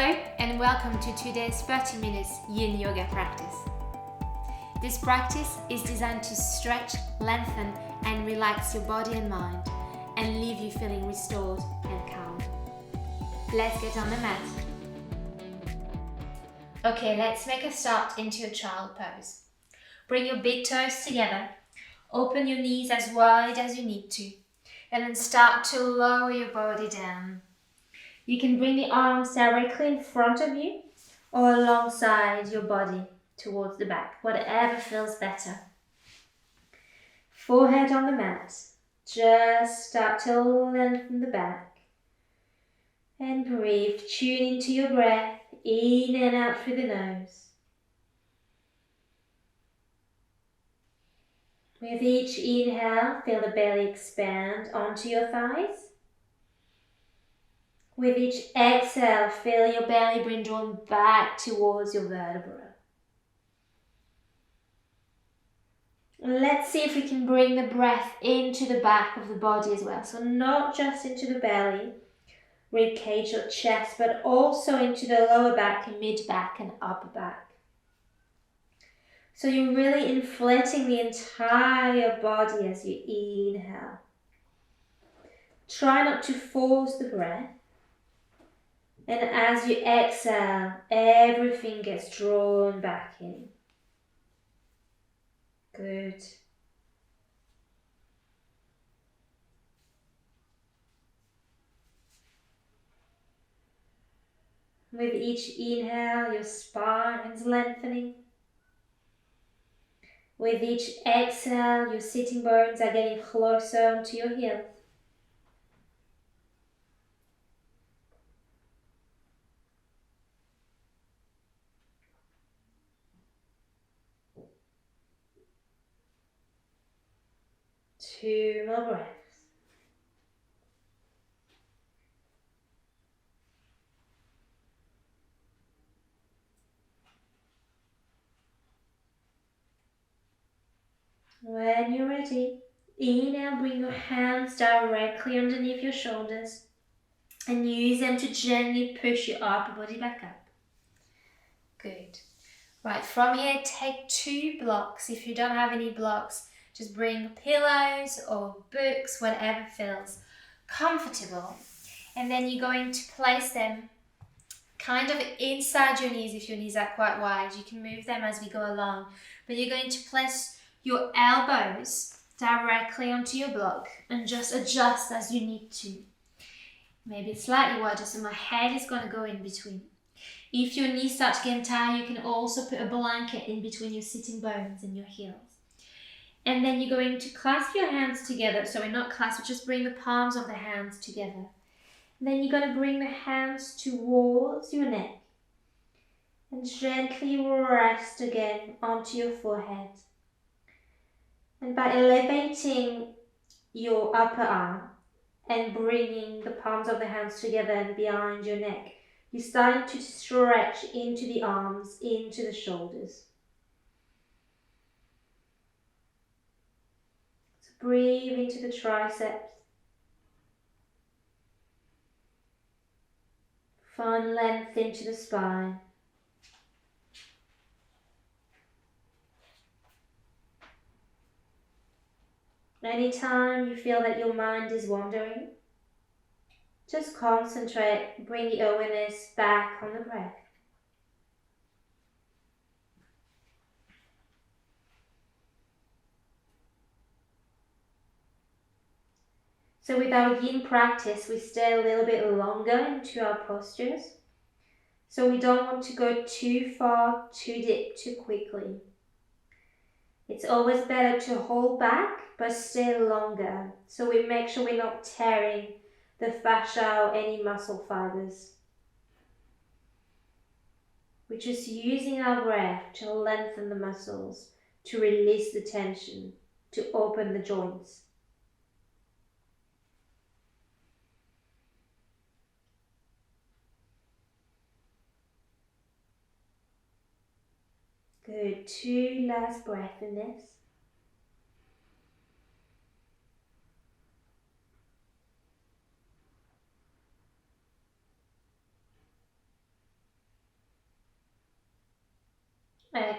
Hello and welcome to today's 30 minutes Yin Yoga practice. This practice is designed to stretch, lengthen and relax your body and mind and leave you feeling restored and calm. Let's get on the mat. Okay, let's make a start into a child pose. Bring your big toes together, open your knees as wide as you need to, and then start to lower your body down. You can bring the arms directly in front of you or alongside your body towards the back, whatever feels better. Forehead on the mat. Just start to lengthen the back. And breathe. Tune into your breath, in and out through the nose. With each inhale, feel the belly expand onto your thighs. With each exhale, feel your belly being drawn back towards your vertebra. Let's see if we can bring the breath into the back of the body as well. So not just into the belly, rib cage or chest, but also into the lower back, mid back and upper back. So you're really inflating the entire body as you inhale. Try not to force the breath. And as you exhale, everything gets drawn back in. Good. With each inhale, your spine is lengthening. With each exhale, your sitting bones are getting closer onto your heels. Two more breaths. When you're ready, inhale, bring your hands directly underneath your shoulders and use them to gently push your upper body back up. Good. Right, from here, take 2 blocks. If you don't have any blocks, just bring pillows or books, whatever feels comfortable. And then you're going to place them kind of inside your knees. If your knees are quite wide, you can move them as we go along. But you're going to place your elbows directly onto your block and just adjust as you need to. Maybe it's slightly wider, so my head is going to go in between. If your knees start to get tired, you can also put a blanket in between your sitting bones and your heels. And then you're going to clasp your hands together. Sorry, not clasp, just bring the palms of the hands together. And then you're going to bring the hands towards your neck. And gently rest again onto your forehead. And by elevating your upper arm and bringing the palms of the hands together and behind your neck, you're starting to stretch into the arms, into the shoulders. So breathe into the triceps. Find length into the spine. Anytime you feel that your mind is wandering, just concentrate, bring the awareness back on the breath. So with our yin practice, we stay a little bit longer into our postures. So we don't want to go too far, too deep, too quickly. It's always better to hold back, but stay longer. So we make sure we're not tearing the fascia or any muscle fibers. We're just using our breath to lengthen the muscles, to release the tension, to open the joints. Good, 2 last breaths in this.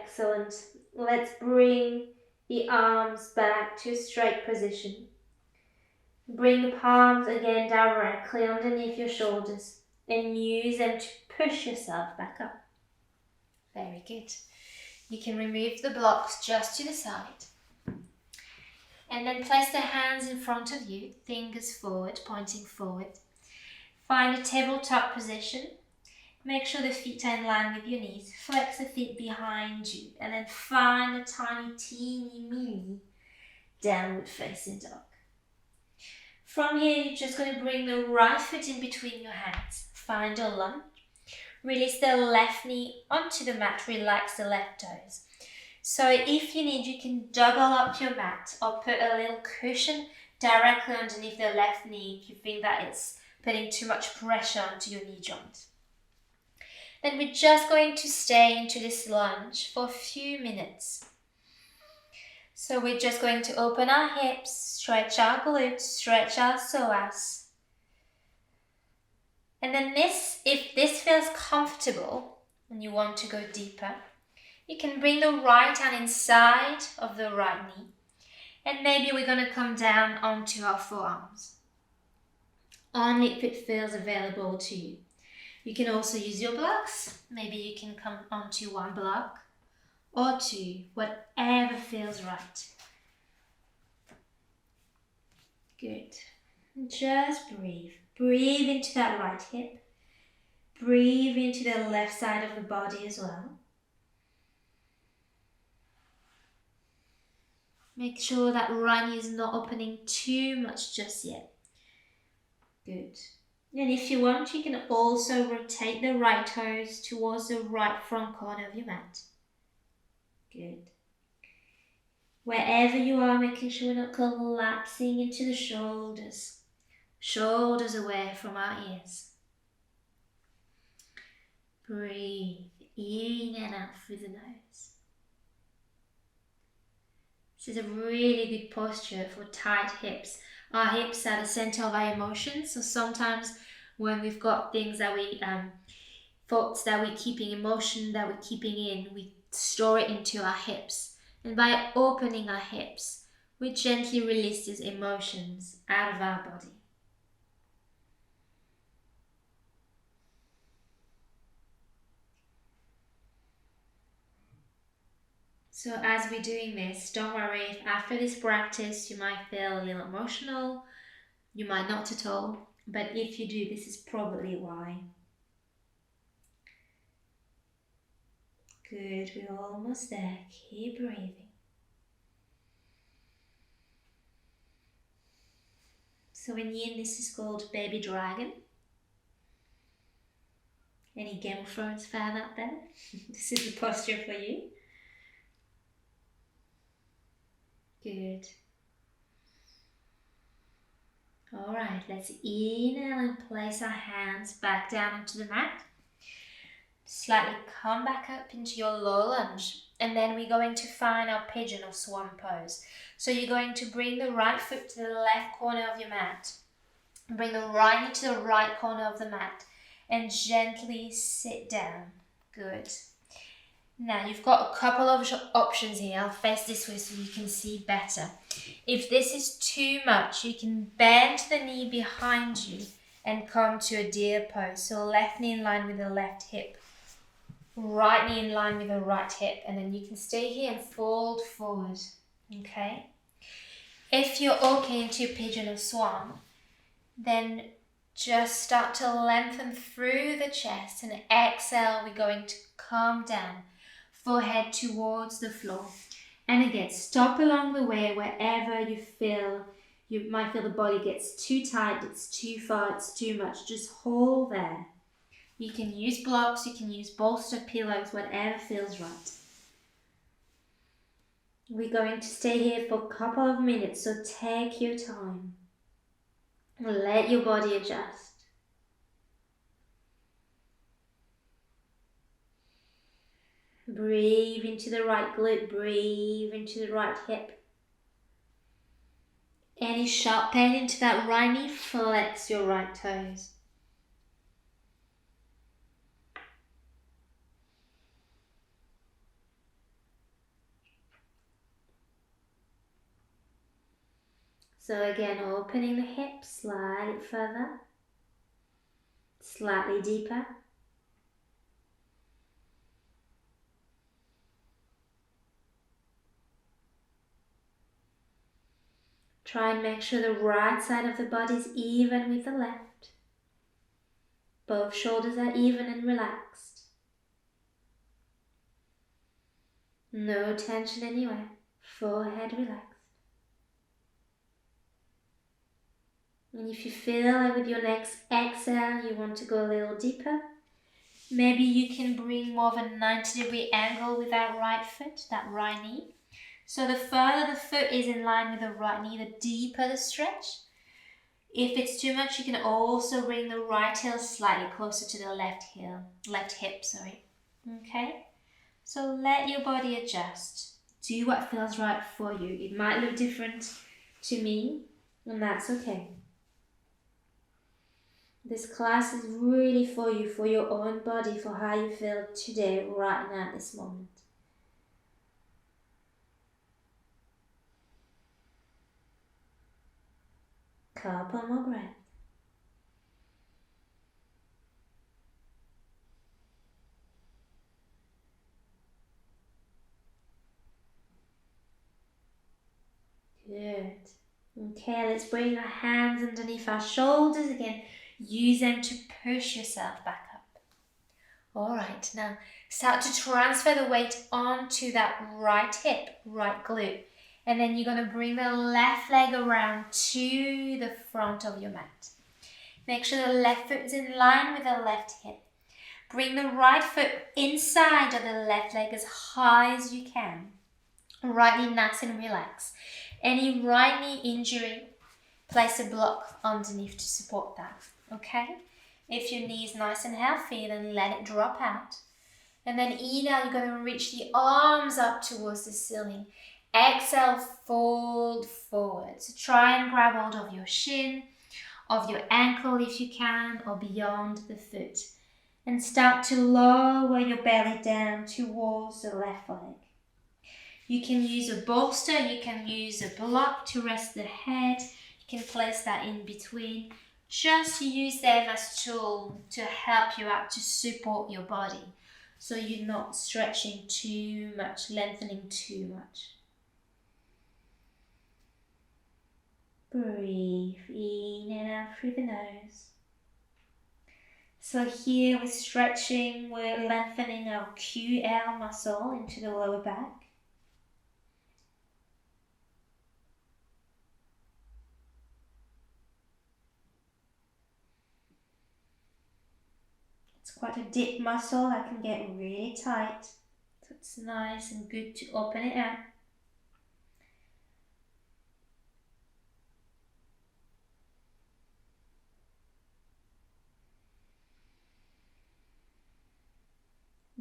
Excellent. Let's bring the arms back to a straight position. Bring the palms again directly underneath your shoulders and use them to push yourself back up. Very good. You can remove the blocks just to the side. And then place the hands in front of you, fingers forward, pointing forward. Find a tabletop position. Make sure the feet are in line with your knees. Flex the feet behind you and then find a tiny, teeny, mini downward facing dog. From here, you're just going to bring the right foot in between your hands. Find a lunge. Release the left knee onto the mat. Relax the left toes. So if you need, you can double up your mat or put a little cushion directly underneath the left knee if you think that it's putting too much pressure onto your knee joint. Then we're just going to stay into this lunge for a few minutes. So we're just going to open our hips, stretch our glutes, stretch our psoas. And then if this feels comfortable and you want to go deeper, you can bring the right hand inside of the right knee. And maybe we're going to come down onto our forearms. Only if it feels available to you. You can also use your blocks. Maybe you can come onto one block or two, whatever feels right. Good. Just breathe. Breathe into that right hip. Breathe into the left side of the body as well. Make sure that right knee is not opening too much just yet. Good. And if you want, you can also rotate the right toes towards the right front corner of your mat. Good. Wherever you are, making sure we're not collapsing into the shoulders. Shoulders away from our ears. Breathe in and out through the nose. This is a really good posture for tight hips. Our hips are the center of our emotions, so sometimes when we've got things that we, thoughts that we're keeping, emotion that we're keeping in, we store it into our hips. And by opening our hips, we gently release these emotions out of our body. So as we're doing this, don't worry if after this practice you might feel a little emotional, you might not at all, but if you do, this is probably why. Good, we're almost there. Keep breathing. So in yin, this is called baby dragon. Any Game of Thrones fan out there? This is the posture for you. Good. Alright, let's inhale and place our hands back down onto the mat. Slightly come back up into your low lunge. And then we're going to find our pigeon or swan pose. So you're going to bring the right foot to the left corner of your mat. Bring the right knee to the right corner of the mat. And gently sit down. Good. Now you've got a couple of options here. I'll face this way so you can see better. If this is too much, you can bend the knee behind you and come to a deer pose. So left knee in line with the left hip. Right knee in line with the right hip. And then you can stay here and fold forward. Okay? If you're okay into pigeon or swan, then just start to lengthen through the chest and exhale, we're going to come down, forehead towards the floor. And again, stop along the way wherever you might feel the body gets too tight, it's too far, it's too much. Just hold there. You can use blocks, you can use bolster pillows, whatever feels right. We're going to stay here for a couple of minutes, so take your time. Let your body adjust. Breathe into the right glute, breathe into the right hip. Any sharp pain into that right knee, flex your right toes. So again, opening the hips slightly further, slightly deeper. Try and make sure the right side of the body is even with the left. Both shoulders are even and relaxed. No tension anywhere. Forehead relaxed. And if you feel like with your next exhale you want to go a little deeper, maybe you can bring more of a 90-degree angle with that right foot, that right knee. So the further the foot is in line with the right knee, the deeper the stretch. If it's too much, you can also bring the right heel slightly closer to the left hip, sorry. Okay? So let your body adjust. Do what feels right for you. It might look different to me, and that's okay. This class is really for you, for your own body, for how you feel today, right now, at this moment. Couple more breaths. Good. Okay, let's bring our hands underneath our shoulders again. Use them to push yourself back up. Alright, now start to transfer the weight onto that right hip, right glute. And then you're going to bring the left leg around to the front of your mat. Make sure the left foot is in line with the left hip. Bring the right foot inside of the left leg as high as you can. Right knee nice and relaxed. Any right knee injury, place a block underneath to support that, okay? If your knee is nice and healthy, then let it drop out. And then inhale, you're going to reach the arms up towards the ceiling. Exhale, fold forward. So try and grab hold of your shin, of your ankle if you can, or beyond the foot. And start to lower your belly down towards the left leg. You can use a bolster, you can use a block to rest the head. You can place that in between. Just use them as a tool to help you out, to support your body. So you're not stretching too much, lengthening too much. Breathe in and out through the nose. So here we're stretching, we're lengthening our QL muscle into the lower back. It's quite a deep muscle that can get really tight. So it's nice and good to open it up.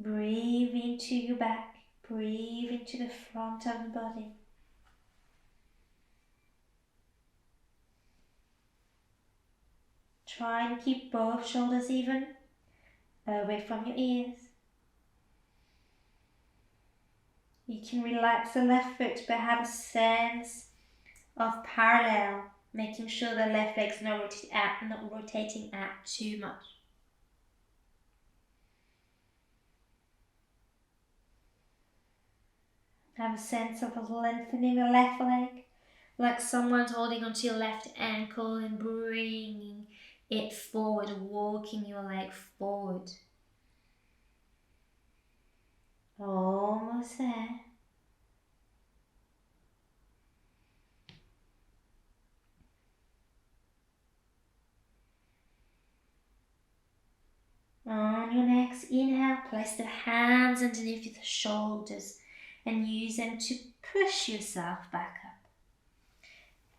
Breathe into your back. Breathe into the front of the body. Try and keep both shoulders even, away from your ears. You can relax the left foot but have a sense of parallel, making sure the left leg's not rotating out too much. Have a sense of lengthening the left leg, like someone's holding onto your left ankle and bringing it forward, walking your leg forward. Almost there. On your next inhale, place the hands underneath the shoulders and use them to push yourself back up.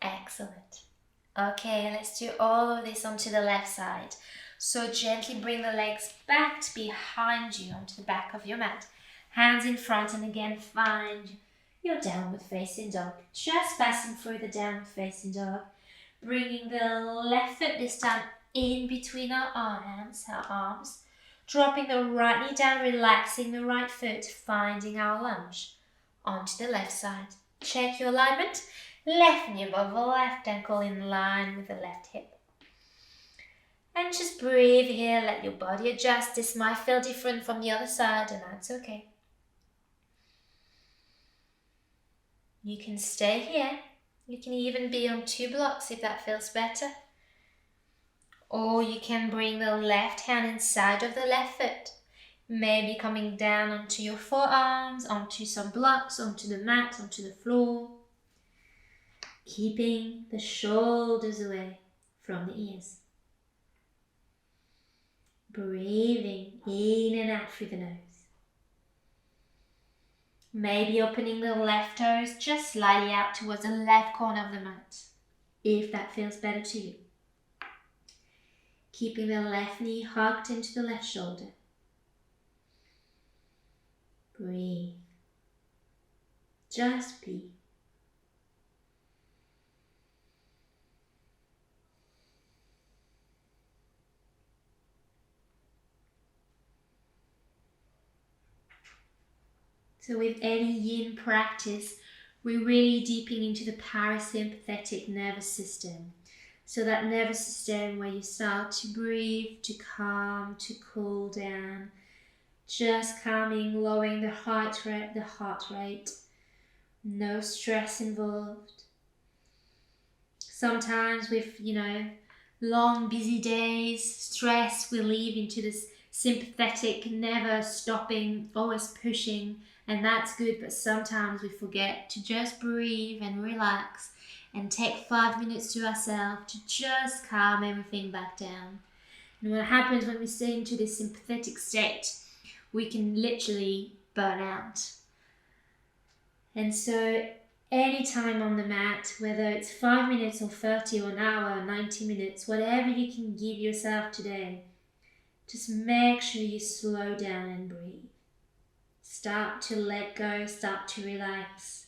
Excellent. Okay, let's do all of this onto the left side. So gently bring the legs back behind you onto the back of your mat. Hands in front, and again find your downward facing dog. Just passing through the downward facing dog. Bringing the left foot this time in between our arms. Dropping the right knee down, relaxing the right foot, finding our lunge onto the left side. Check your alignment. Left knee above the left ankle in line with the left hip. And just breathe here, let your body adjust. This might feel different from the other side, and that's okay. You can stay here. You can even be on 2 blocks if that feels better. Or you can bring the left hand inside of the left foot. Maybe coming down onto your forearms, onto some blocks, onto the mat, onto the floor. Keeping the shoulders away from the ears. Breathing in and out through the nose. Maybe opening the left toes just slightly out towards the left corner of the mat, if that feels better to you. Keeping the left knee hugged into the left shoulder. Breathe. Just be. So with any yin practice, we're really deeping into the parasympathetic nervous system. So that nervous system where you start to breathe, to calm, to cool down, just calming, lowering the heart rate, no stress involved. Sometimes with, long busy days, stress will lead into this sympathetic, never stopping, always pushing, and that's good, but sometimes we forget to just breathe and relax and take 5 minutes to ourselves to just calm everything back down. And what happens when we stay into this sympathetic state, we can literally burn out. And so any time on the mat, whether it's 5 minutes or 30 or an hour or 90 minutes, whatever you can give yourself today, just make sure you slow down and breathe. Start to let go, start to relax.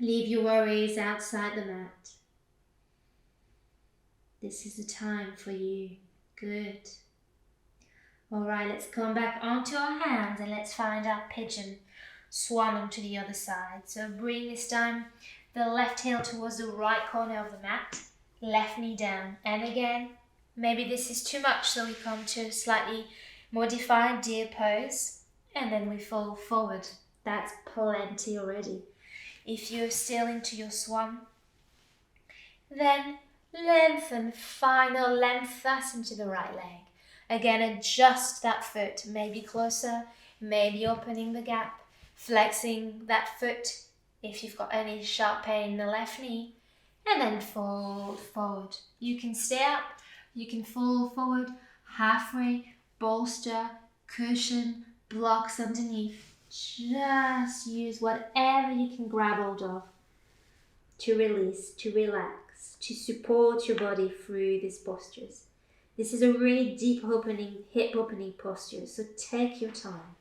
Leave your worries outside the mat. This is the time for you. Good. Alright, let's come back onto our hands and let's find our pigeon. Swan onto the other side. So bring this time the left heel towards the right corner of the mat. Left knee down. And again, maybe this is too much, so we come to a slightly modified deer pose. And then we fall forward. That's plenty already. If you're still into your swan, then lengthen, final length us into the right leg. Again, adjust that foot, maybe closer, maybe opening the gap, flexing that foot if you've got any sharp pain in the left knee, and then fold forward. You can stay up, you can fall forward, halfway, bolster, cushion, blocks underneath. Just use whatever you can grab hold of to release, to relax, to support your body through these postures. This is a really deep opening, hip opening posture, so take your time.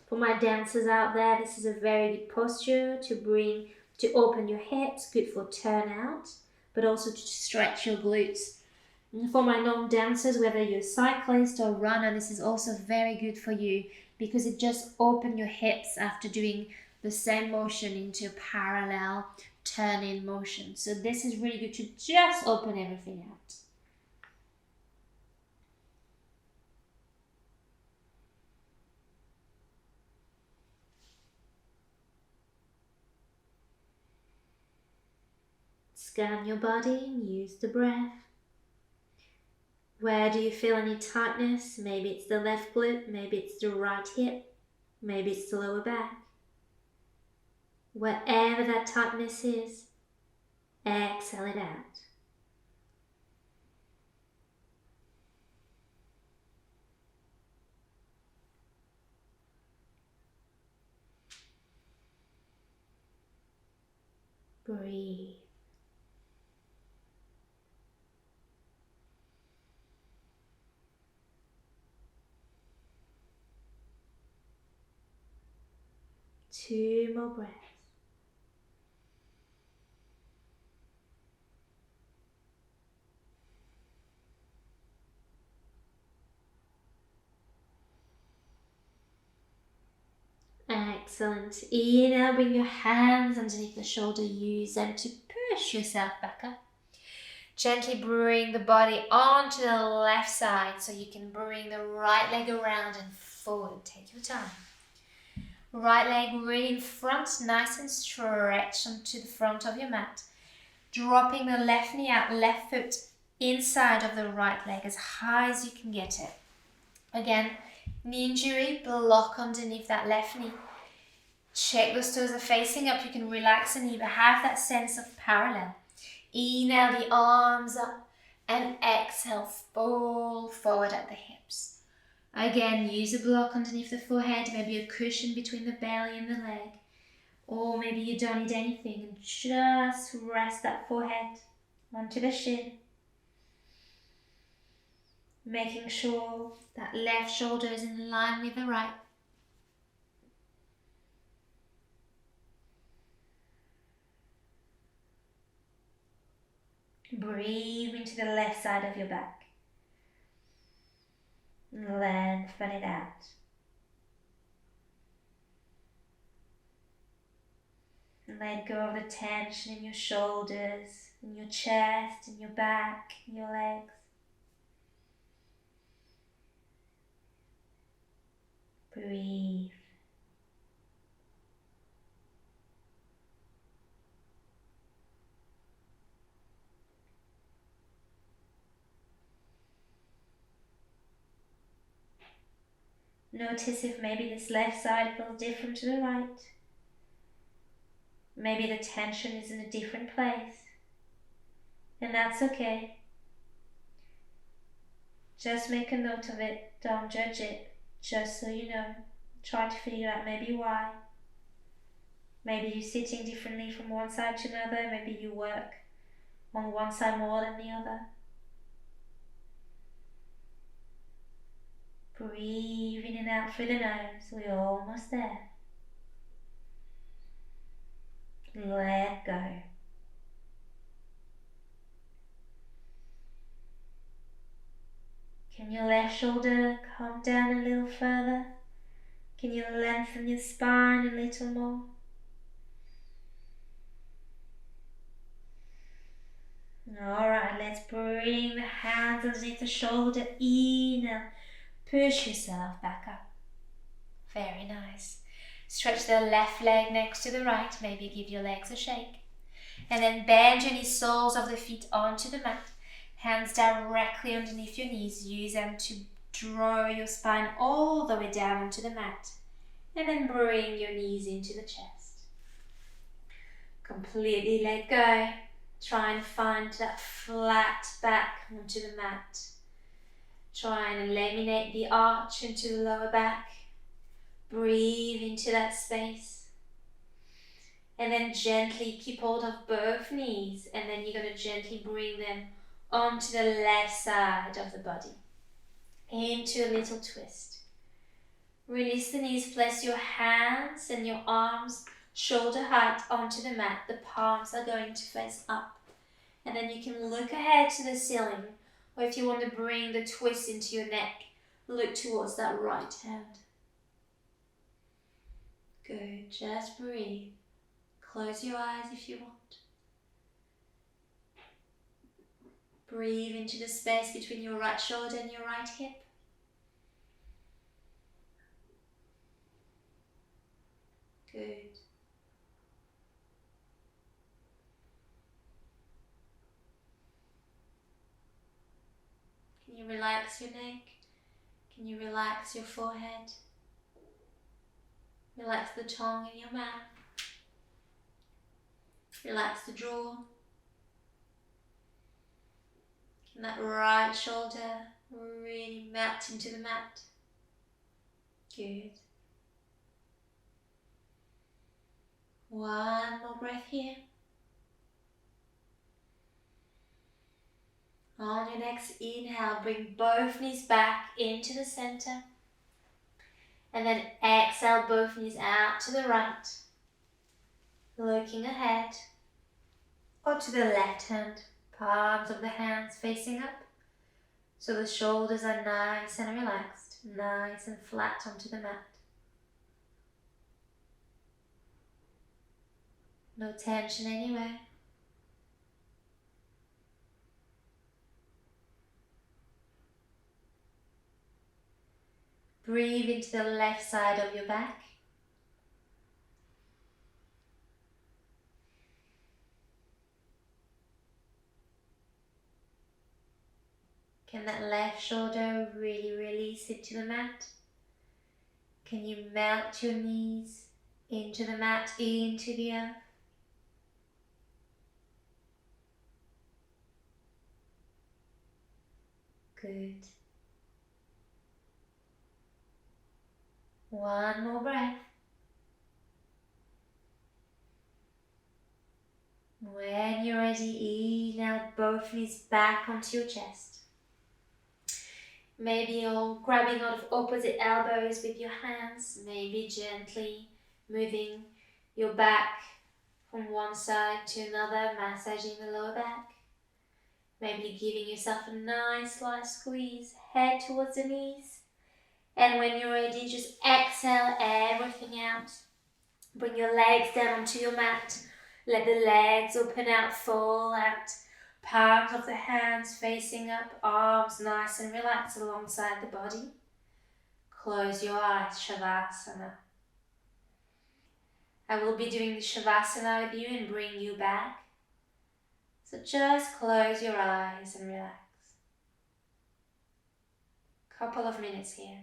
For my dancers out there, this is a very good posture to open your hips, good for turnout, but also to stretch your glutes. And for my non-dancers, whether you're a cyclist or runner, this is also very good for you because it just opens your hips after doing the same motion into a parallel turn-in motion. So this is really good to just open everything out. Scan your body and use the breath. Where do you feel any tightness? Maybe it's the left glute, maybe it's the right hip, maybe it's the lower back. Wherever that tightness is, exhale it out. Breathe. Two more breaths. Excellent. Inhale, bring your hands underneath the shoulder. Use them to push yourself back up. Gently bring the body onto the left side so you can bring the right leg around and forward. Take your time. Right leg really in front, nice and stretched onto the front of your mat. Dropping the left knee out, left foot inside of the right leg as high as you can get it. Again, knee injury, block underneath that left knee. Check those toes are facing up. You can relax the knee, but have that sense of parallel. Inhale the arms up and exhale, fall forward at the hips. Again, use a block underneath the forehead, maybe a cushion between the belly and the leg. Or maybe you don't need anything and just rest that forehead onto the shin. Making sure that left shoulder is in line with the right. Breathe into the left side of your back. Lengthen it out. Let go of the tension in your shoulders, in your chest, in your back, in your legs. Breathe. Notice if maybe this left side feels different to the right. Maybe the tension is in a different place. And that's okay. Just make a note of it. Don't judge it. Just so you know. Try to figure out maybe why. Maybe you're sitting differently from one side to another. Maybe you work on one side more than the other. Breathe in and out through the nose. We're almost there. Let go. Can your left shoulder come down a little further? Can you lengthen your spine a little more? Alright, let's bring the hands underneath the shoulder. Inhale. Push yourself back up. Very nice. Stretch the left leg next to the right. Maybe give your legs a shake. And then bend your knees, soles of the feet onto the mat. Hands directly underneath your knees. Use them to draw your spine all the way down onto the mat. And then bring your knees into the chest. Completely let go. Try and find that flat back onto the mat. Try and eliminate the arch into the lower back. Breathe into that space. And then gently keep hold of both knees. And then you're going to gently bring them onto the left side of the body. Into a little twist. Release the knees. Place your hands and your arms shoulder height onto the mat. The palms are going to face up. And then you can look ahead to the ceiling. Or if you want to bring the twist into your neck, look towards that right hand. Good, just breathe. Close your eyes if you want. Breathe into the space between your right shoulder and your right hip. Good. Can you relax your neck? Can you relax your forehead? Relax the tongue in your mouth. Relax the jaw. Can that right shoulder really melt into the mat? Good. One more breath here. On your next inhale, bring both knees back into the center. And then exhale, both knees out to the right. Looking ahead. Or to the left hand. Palms of the hands facing up. So the shoulders are nice and relaxed. Nice and flat onto the mat. No tension anywhere. Breathe into the left side of your back. Can that left shoulder really release into the mat? Can you melt your knees into the mat, into the earth? Good. One more breath. When you're ready, inhale both knees back onto your chest. Maybe you're grabbing out of opposite elbows with your hands, maybe gently moving your back from one side to another, massaging the lower back. Maybe giving yourself a nice light squeeze, head towards the knees. And when you're ready, just exhale everything out. Bring your legs down onto your mat. Let the legs open out, fall out. Palms of the hands facing up, arms nice and relaxed alongside the body. Close your eyes, Shavasana. I will be doing the Shavasana with you and bring you back. So just close your eyes and relax. Couple of minutes here.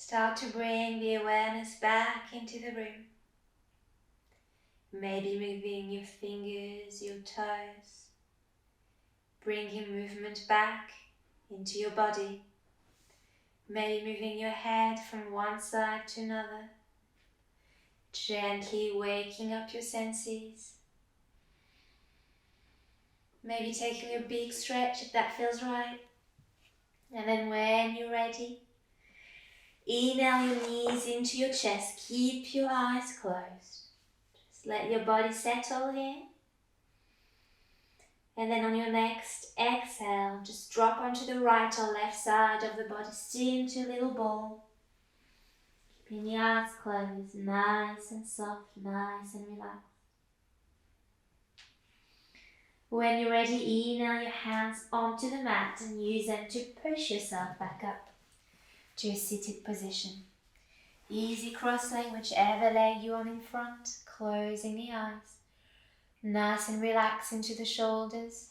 Start to bring the awareness back into the room. Maybe moving your fingers, your toes. Bringing movement back into your body. Maybe moving your head from one side to another. Gently waking up your senses. Maybe taking a big stretch if that feels right. And then when you're ready, inhale your knees into your chest. Keep your eyes closed. Just let your body settle here. And then on your next exhale, just drop onto the right or left side of the body, still into a little ball. Keeping the eyes closed, nice and soft, nice and relaxed. When you're ready, inhale your hands onto the mat and use them to push yourself back up to a seated position. Easy cross-leg, whichever leg you're on in front, closing the eyes. Nice and relaxed into the shoulders,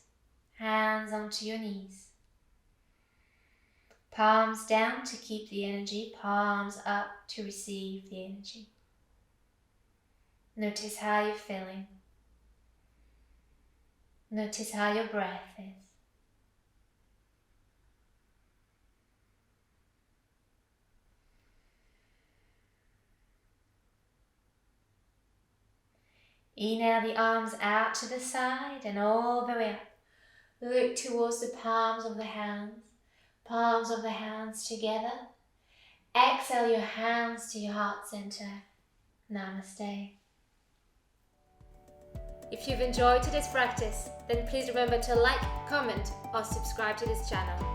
hands onto your knees. Palms down to keep the energy, palms up to receive the energy. Notice how you're feeling. Notice how your breath is. Inhale the arms out to the side and all the way up. Look towards the palms of the hands together. Exhale your hands to your heart center. Namaste. If you've enjoyed today's practice, then please remember to like, comment or subscribe to this channel.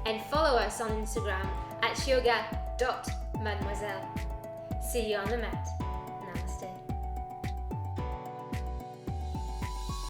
And follow us on Instagram at yoga.mademoiselle. See you on the mat.